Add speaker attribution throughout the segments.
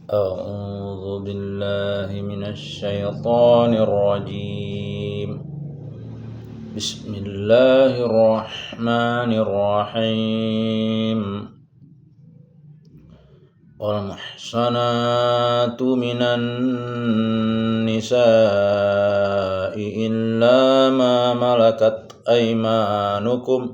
Speaker 1: أعوذ بالله من الشيطان الرجيم. بسم الله الرحمن الرحيم. والمحصنات من النساء إلا ما ملكت أيمانكم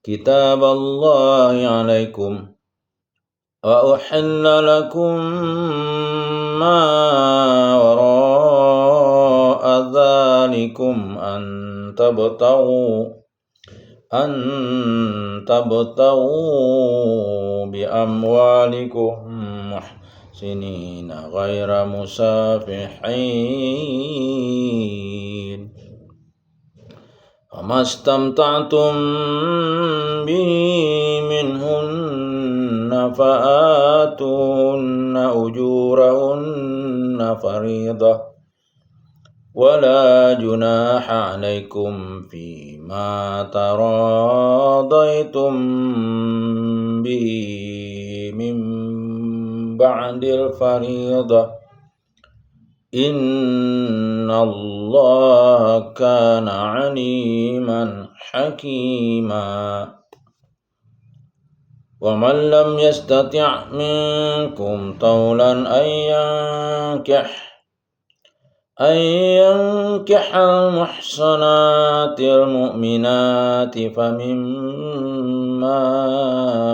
Speaker 1: كتاب الله عليكم وأحل لكم ما وراء ذلكم أن تبتغوا بأموالكم محسنين غير مسافحين فما استمتعتم به منهن فآتوهن أجورهن فريضة ولا جناح عليكم فيما تراضيتم به من بعد الفريضة إن الله كان عليما حكيما. ومن لم يستطع منكم طولا أن ينكح المحصنات المؤمنات فمما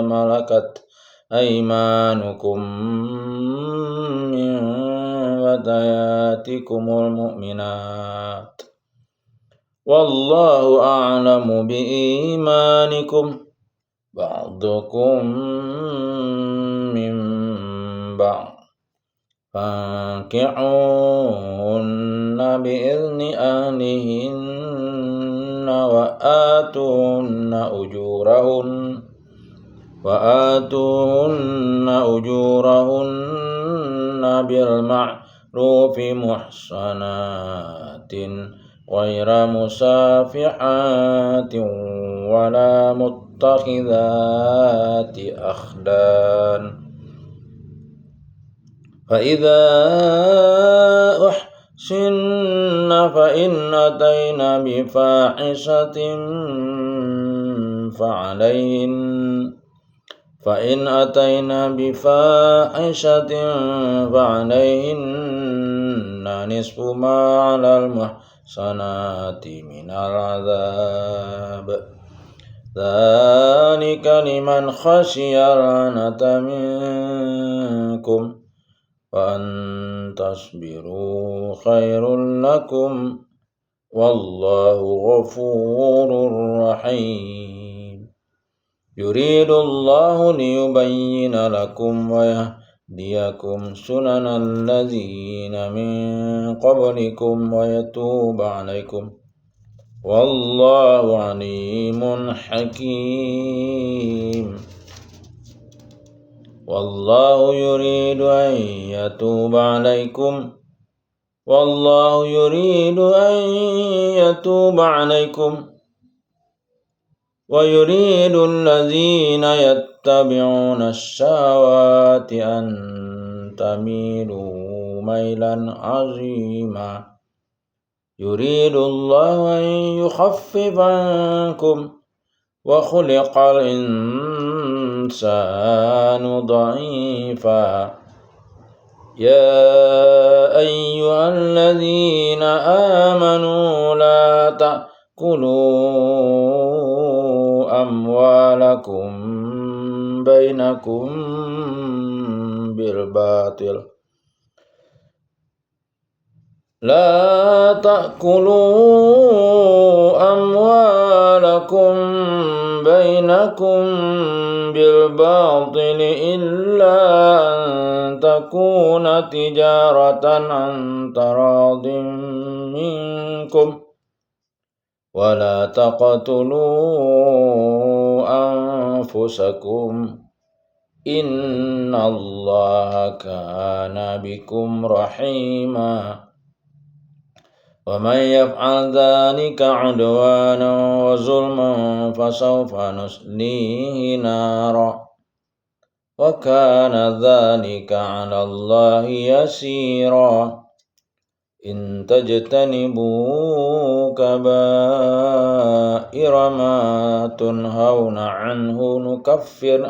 Speaker 1: ملكت أيمانكم من فتياتكم المؤمنات والله أعلم بإيمانكم بعضكم من بعض فانكحوهن بإذن أهلهن وآتوهن أجورهن بالمعروف محصنات غير مسافحات ولا متخذات أخدان. فإذا أحسن فإن أتين بفاحشة فعليهن نصف ما على المحصنات من العذاب ذلك لمن خشي العنة منكم وأن تصبروا خير لكم والله غفور رحيم. يريد الله ليبين لكم ويهديكم سنن الذين من قبلكم ويتوب عليكم والله عليم حكيم. والله يريد أن يتوب عليكم ويريد الذين يتبعون الشهوات أن تميلوا ميلا عظيما. يريد الله أن يخفف عنكم وخلق الإنسان ضعيفا. يا أيها الذين آمنوا لا تأكلوا أموالكم بينكم بالباطل إلا أن تكون تجارة عن تراض منكم ولا تقتلوا أنفسكم إن الله كان بكم رحيما. ومن يفعل ذلك عدوانا وظلما فسوف نصليه نارا wa kana dzalika 'ala Allahi yasira. In tajtanibu kaba'ira ma tunhauna anhu nukaffir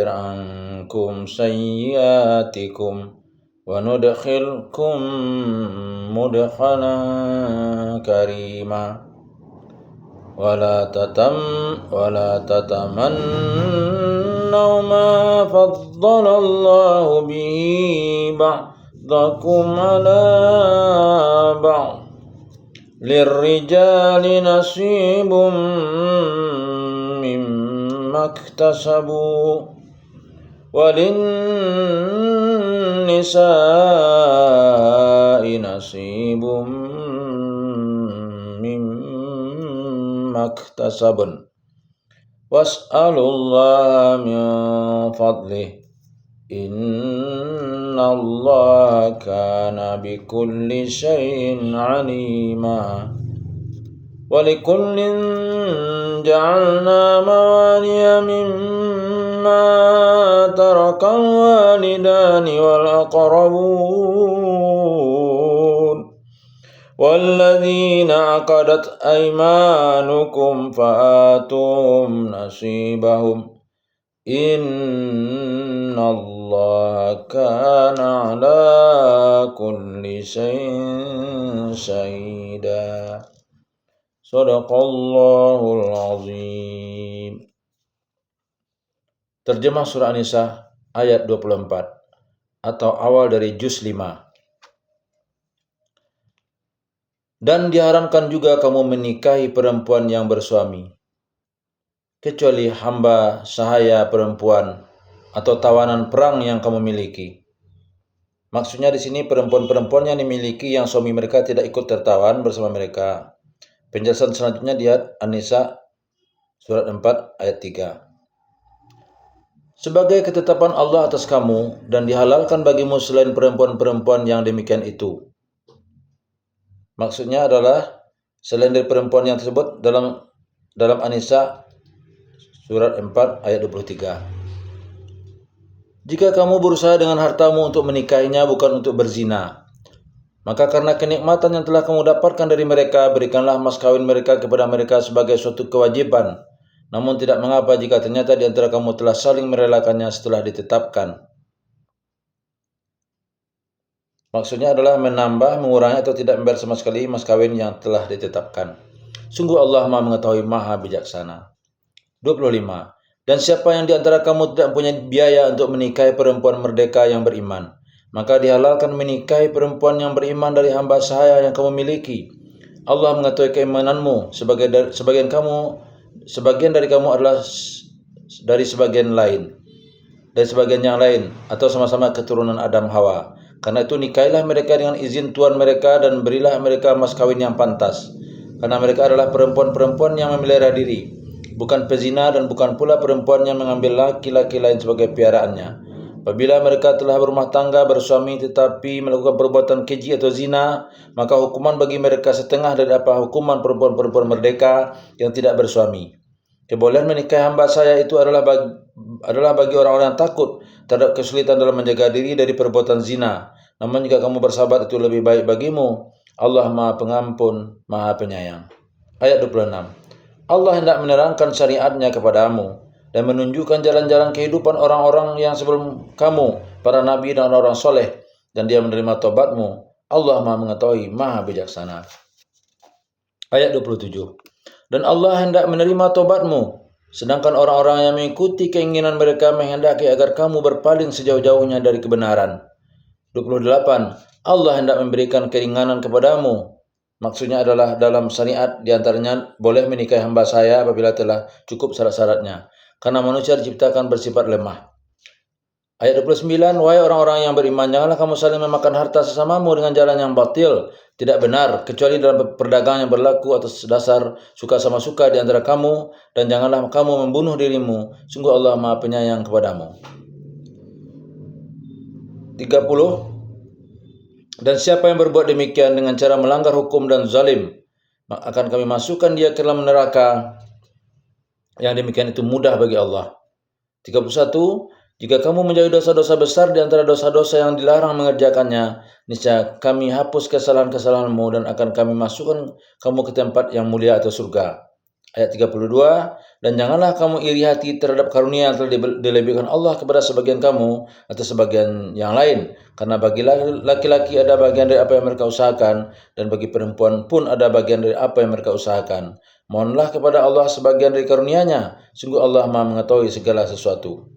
Speaker 1: ankum sayyiatikum wa nudkhilkum mudkhalan karima. Wala tatamannaw ma faddala Allahu bihi ba'dakum ala ba'd. Lirrijali nasibum mimma iktasabu walinnisa'i nasibum mimma iktasabun was'alullaha min fadlih innallaha kana bikulli syai'in 'alima. Walikullin ja'alna mawaliya mimma tarakal walidani wal aqrabun walladzina 'aqadat aymanukum fa'atuhum nasibahum innallaha kana 'ala kulli syai'in syahida. Shadaqallahul azim. Terjemah surah An-Nisa ayat 24 atau awal dari juz 5. Dan diharamkan juga kamu menikahi perempuan yang bersuami, kecuali hamba sahaya perempuan atau tawanan perang yang kamu miliki. Maksudnya di sini perempuan-perempuan yang dimiliki yang suami mereka tidak ikut tertawan bersama mereka. Penjelasan selanjutnya di An-Nisa surat 4 ayat 3. Sebagai ketetapan Allah atas kamu dan dihalalkan bagimu selain perempuan-perempuan yang demikian itu. Maksudnya adalah selain dari perempuan yang tersebut dalam An-Nisa surat 4 ayat 23. Jika kamu berusaha dengan hartamu untuk menikahinya bukan untuk berzina, maka karena kenikmatan yang telah kamu dapatkan dari mereka, berikanlah mas kawin mereka kepada mereka sebagai suatu kewajiban. Namun tidak mengapa jika ternyata di antara kamu telah saling merelakannya setelah ditetapkan. Maksudnya adalah menambah, mengurangi atau tidak membayar sama sekali mas kawin yang telah ditetapkan. Sungguh Allah Maha mengetahui, Maha bijaksana. 25. Dan siapa yang di antara kamu tidak mempunyai biaya untuk menikahi perempuan merdeka yang beriman, maka dihalalkan menikahi perempuan yang beriman dari hamba sahaya yang kamu miliki. Allah mengetahui keimananmu. Sebagian dari kamu adalah dari sebagian yang lain, atau sama-sama keturunan Adam Hawa. Karena itu nikahilah mereka dengan izin Tuhan mereka dan berilah mereka mas kawin yang pantas. Karena mereka adalah perempuan-perempuan yang memelihara diri, bukan pezina dan bukan pula perempuan yang mengambil laki-laki lain sebagai piaraannya. Apabila mereka telah berumah tangga, bersuami tetapi melakukan perbuatan keji atau zina, maka hukuman bagi mereka setengah dari apa hukuman perempuan-perempuan merdeka yang tidak bersuami. Kebolehan menikahi hamba saya itu adalah bagi orang-orang yang takut terhadap kesulitan dalam menjaga diri dari perbuatan zina. Namun jika kamu bersahabat itu lebih baik bagimu. Allah Maha Pengampun, Maha Penyayang. Ayat 26. Allah hendak menerangkan syariatnya kepadamu dan menunjukkan jalan-jalan kehidupan orang-orang yang sebelum kamu, para nabi dan orang-orang soleh, dan dia menerima taubatmu. Allah Maha mengetahui, Maha bijaksana. Ayat 27. Dan Allah hendak menerima taubatmu, sedangkan orang-orang yang mengikuti keinginan mereka menghendaki agar kamu berpaling sejauh-jauhnya dari kebenaran. 28. Allah hendak memberikan keringanan kepadamu. Maksudnya adalah dalam syariat diantaranya boleh menikahi hamba saya apabila telah cukup syarat-syaratnya. Karena manusia diciptakan bersifat lemah. Ayat 29, wahai orang-orang yang beriman, janganlah kamu saling memakan harta sesamamu dengan jalan yang batil, tidak benar, kecuali dalam perdagangan yang berlaku atas dasar suka sama suka di antara kamu, dan janganlah kamu membunuh dirimu, sungguh Allah Maha Penyayang kepadamu. 30, dan siapa yang berbuat demikian dengan cara melanggar hukum dan zalim, akan kami masukkan dia ke dalam neraka. Yang demikian itu mudah bagi Allah. 31. Jika kamu menjauhi dosa-dosa besar di antara dosa-dosa yang dilarang mengerjakannya, niscaya kami hapus kesalahan-kesalahanmu dan akan kami masukkan kamu ke tempat yang mulia atau surga. Ayat 32. Dan janganlah kamu iri hati terhadap karunia yang telah dilebihkan Allah kepada sebagian kamu atau sebagian yang lain. Karena bagi laki-laki ada bagian dari apa yang mereka usahakan, dan bagi perempuan pun ada bagian dari apa yang mereka usahakan. Mohonlah kepada Allah sebagian dari karunia-Nya. Sungguh Allah Maha mengetahui segala sesuatu.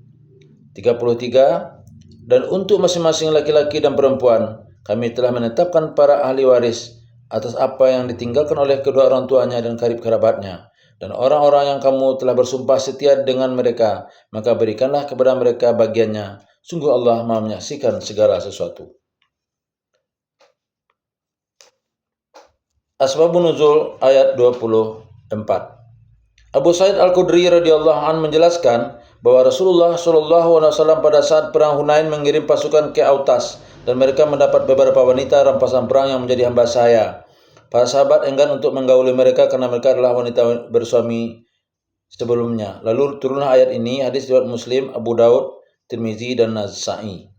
Speaker 1: 33. Dan untuk masing-masing laki-laki dan perempuan, kami telah menetapkan para ahli waris atas apa yang ditinggalkan oleh kedua orang tuanya dan karib kerabatnya. Dan orang-orang yang kamu telah bersumpah setia dengan mereka, maka berikanlah kepada mereka bagiannya. Sungguh Allah Maha menyaksikan segala sesuatu. Asbabun Nuzul ayat 24. Abu Sa'id Al-Khudri radhiyallahu anhu menjelaskan bahwa Rasulullah SAW pada saat perang Hunain mengirim pasukan ke Autas, dan mereka mendapat beberapa wanita rampasan perang yang menjadi hamba sahaya. Para sahabat enggan untuk menggauli mereka karena mereka adalah wanita bersuami sebelumnya. Lalu turunlah ayat ini, hadis riwayat Muslim, Abu Daud, Tirmizi, dan Nasa'i.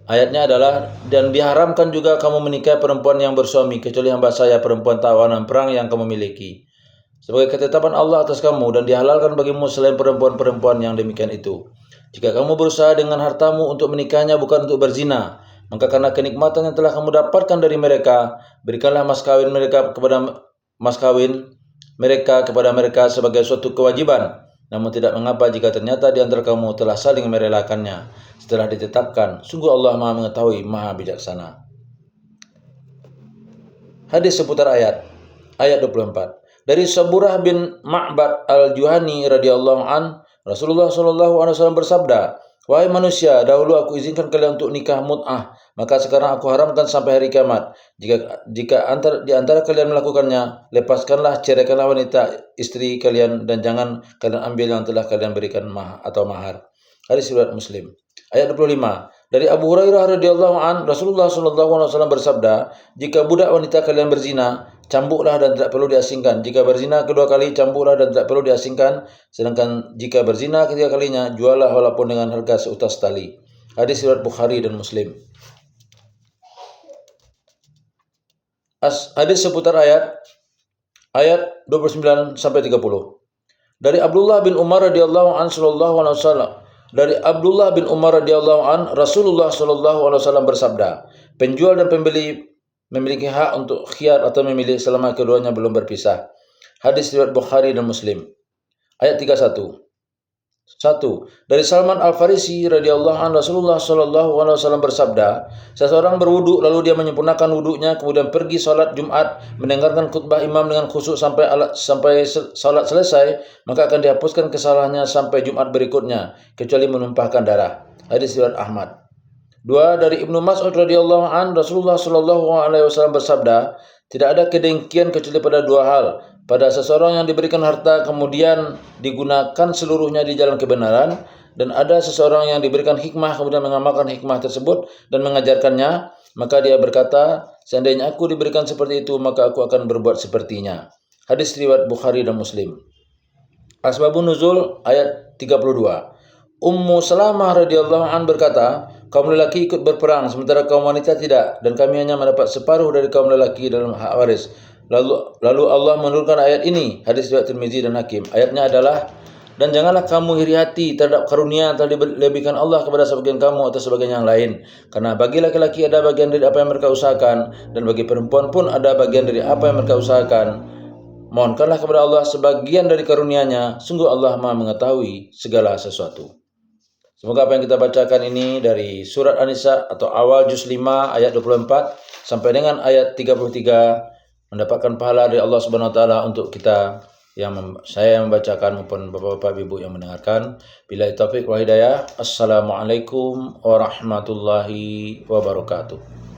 Speaker 1: Ayatnya adalah, dan diharamkan juga kamu menikahi perempuan yang bersuami kecuali hamba sahaya perempuan tawanan perang yang kamu miliki, sebagai ketetapan Allah atas kamu, dan dihalalkan bagimu selain perempuan-perempuan yang demikian itu. Jika kamu berusaha dengan hartamu untuk menikahnya bukan untuk berzina, maka karena kenikmatan yang telah kamu dapatkan dari mereka, berikanlah mas kawin mereka kepada mereka sebagai suatu kewajiban. Namun tidak mengapa jika ternyata di antara kamu telah saling merelakannya setelah ditetapkan. Sungguh Allah Maha mengetahui, Maha bijaksana. Hadis seputar ayat 24. Dari Saburah bin Ma'bad al-Juhani radhiyallahu an, Rasulullah SAW bersabda, "Wahai manusia, dahulu aku izinkan kalian untuk nikah mut'ah, maka sekarang aku haramkan sampai hari kiamat. Jika di antara kalian melakukannya, lepaskanlah, ceraikanlah wanita istri kalian, dan jangan kalian ambil yang telah kalian berikan mahar." Hadis riwayat Muslim. Ayat 25. Dari Abu Hurairah radhiyallahu an, Rasulullah SAW bersabda, "Jika budak wanita kalian berzina, cambuklah dan tidak perlu diasingkan. Jika berzina kedua kali, cambuklah dan tidak perlu diasingkan. Sedangkan jika berzina ketiga kalinya, juallah walaupun dengan harga seutas tali." Hadis riwayat Bukhari dan Muslim. Hadis seputar ayat 29 sampai 30. Dari Abdullah bin Umar radhiyallahu an Rasulullah SAW bersabda, "Penjual dan pembeli memiliki hak untuk khiyar atau memilih selama keduanya belum berpisah." Hadis riwayat Bukhari dan Muslim. Ayat 31. 1. Dari Salman Al-Farisi radhiyallahu anhu, Rasulullah SAW bersabda, "Seseorang berwudu lalu dia menyempurnakan wuduknya, kemudian pergi salat Jumat, mendengarkan khutbah imam dengan khusyuk sampai salat selesai, maka akan dihapuskan kesalahannya sampai Jumat berikutnya, kecuali menumpahkan darah." Hadis riwayat Ahmad. 2. Dari Ibnu Mas'ud radhiyallahu anhu, Rasulullah SAW bersabda, "Tidak ada kedengkian kecuali pada dua hal. Pada seseorang yang diberikan harta kemudian digunakan seluruhnya di jalan kebenaran, dan ada seseorang yang diberikan hikmah kemudian mengamalkan hikmah tersebut dan mengajarkannya, maka dia berkata, seandainya aku diberikan seperti itu, maka aku akan berbuat sepertinya." Hadis riwayat Bukhari dan Muslim. Asbabun Nuzul ayat 32. Ummu Salamah radhiyallahu an berkata, "Kaum lelaki ikut berperang sementara kaum wanita tidak, dan kami hanya mendapat separuh dari kaum lelaki dalam hak waris. Lalu Allah menurunkan ayat ini." Hadis riwayat Tirmizi dan Hakim. Ayatnya adalah, "Dan janganlah kamu iri hati terhadap karunia yang telah dilebihkan Allah kepada sebagian kamu atau sebagian yang lain. Karena bagi laki-laki ada bagian dari apa yang mereka usahakan, dan bagi perempuan pun ada bagian dari apa yang mereka usahakan. Mohonkanlah kepada Allah sebagian dari karunia-Nya. Sungguh Allah Maha mengetahui segala sesuatu." Semoga apa yang kita bacakan ini dari surat An-Nisa atau awal juz 5 ayat 24 sampai dengan ayat 33 mendapatkan pahala dari Allah Subhanahu wa taala untuk kita saya yang membacakan maupun Bapak-bapak Ibu yang mendengarkan. Billahi taufik wal hidayah. Assalamualaikum warahmatullahi wabarakatuh.